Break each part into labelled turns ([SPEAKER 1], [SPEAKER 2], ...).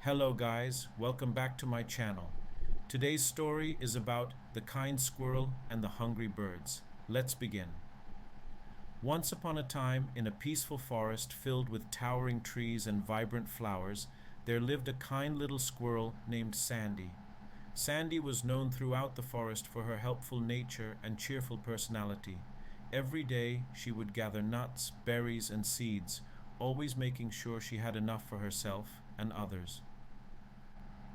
[SPEAKER 1] Hello guys, welcome back to my channel. Today's story is about the kind squirrel and the hungry birds. Let's begin. Once upon a time, in a peaceful forest filled with towering trees and vibrant flowers, there lived a kind little squirrel named Sandy. Sandy was known throughout the forest for her helpful nature and cheerful personality. Every day she would gather nuts, berries, and seeds, always making sure she had enough for herself and others.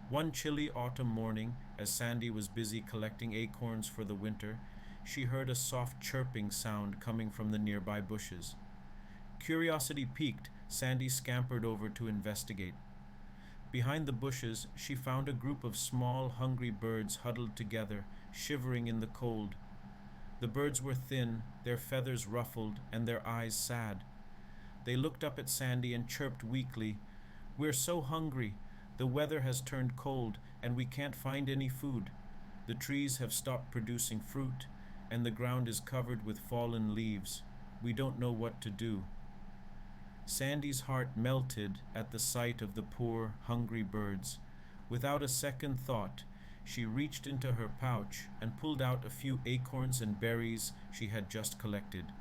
[SPEAKER 1] One chilly autumn morning, as Sandy was busy collecting acorns for the winter, she heard a soft chirping sound coming from the nearby bushes. Curiosity piqued, Sandy scampered over to investigate. Behind the bushes, she found a group of small, hungry birds huddled together, shivering in the cold. The birds were thin, their feathers ruffled, and their eyes sad. They looked up at Sandy and chirped weakly, "We're so hungry. The weather has turned cold, and we can't find any food. The trees have stopped producing fruit, and the ground is covered with fallen leaves. We don't know what to do." Sandy's heart melted at the sight of the poor, hungry birds. Without a second thought, she reached into her pouch and pulled out a few acorns and berries she had just collected.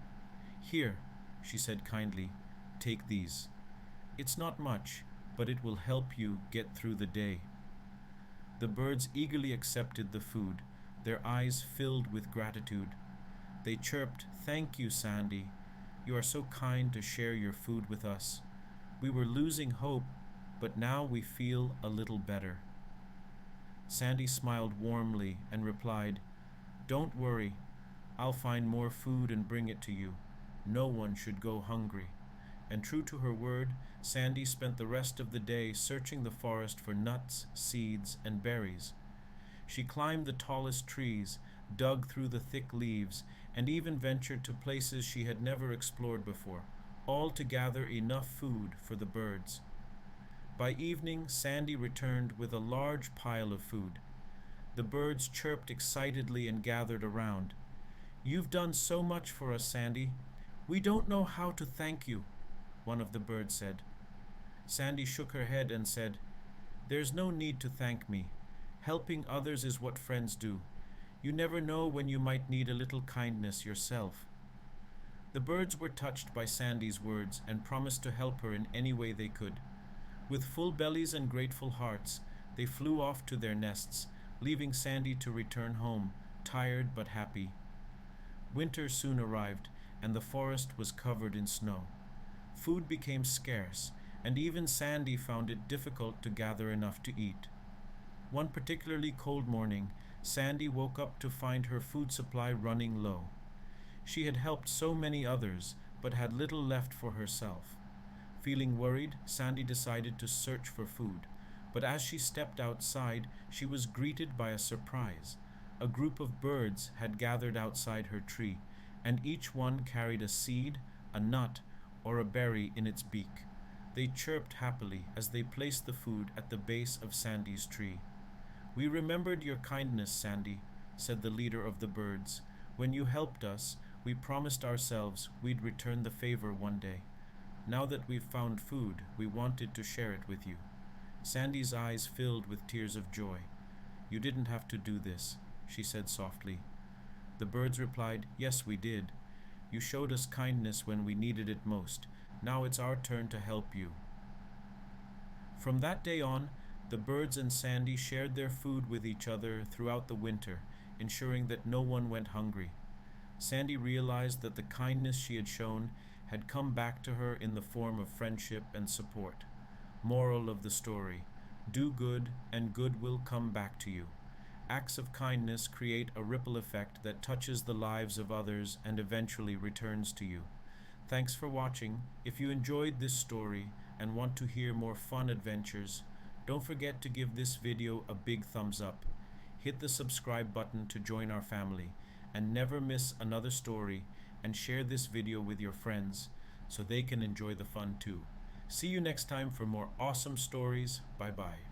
[SPEAKER 1] "Here," she said kindly, "take these. It's not much, but it will help you get through the day." The birds eagerly accepted the food, their eyes filled with gratitude. They chirped, "Thank you, Sandy. You are so kind to share your food with us. We were losing hope, but now we feel a little better." Sandy smiled warmly and replied, "Don't worry. I'll find more food and bring it to you. No one should go hungry." And true to her word, Sandy spent the rest of the day searching the forest for nuts, seeds, and berries. She climbed the tallest trees, dug through the thick leaves, and even ventured to places she had never explored before, all to gather enough food for the birds. By evening, Sandy returned with a large pile of food. The birds chirped excitedly and gathered around. "You've done so much for us, Sandy. We don't know how to thank you," one of the birds said. Sandy shook her head and said, "There's no need to thank me. Helping others is what friends do. You never know when you might need a little kindness yourself." The birds were touched by Sandy's words and promised to help her in any way they could. With full bellies and grateful hearts, they flew off to their nests, leaving Sandy to return home, tired but happy. Winter soon arrived, and the forest was covered in snow. Food became scarce, and even Sandy found it difficult to gather enough to eat. One particularly cold morning, Sandy woke up to find her food supply running low. She had helped so many others, but had little left for herself. Feeling worried, Sandy decided to search for food. But as she stepped outside, she was greeted by a surprise. A group of birds had gathered outside her tree, and each one carried a seed, a nut, or a berry in its beak. They chirped happily as they placed the food at the base of Sandy's tree. "We remembered your kindness, Sandy," said the leader of the birds. "When you helped us, we promised ourselves we'd return the favor one day. Now that we've found food, we wanted to share it with you." Sandy's eyes filled with tears of joy. "You didn't have to do this," she said softly. The birds replied, "Yes, we did. You showed us kindness when we needed it most. Now it's our turn to help you." From that day on, the birds and Sandy shared their food with each other throughout the winter, ensuring that no one went hungry. Sandy realized that the kindness she had shown had come back to her in the form of friendship and support. Moral of the story: do good, and good will come back to you. Acts of kindness create a ripple effect that touches the lives of others and eventually returns to you. Thanks for watching. If you enjoyed this story and want to hear more fun adventures, don't forget to give this video a big thumbs up. Hit the subscribe button to join our family, and never miss another story, and share this video with your friends so they can enjoy the fun too. See you next time for more awesome stories. Bye bye.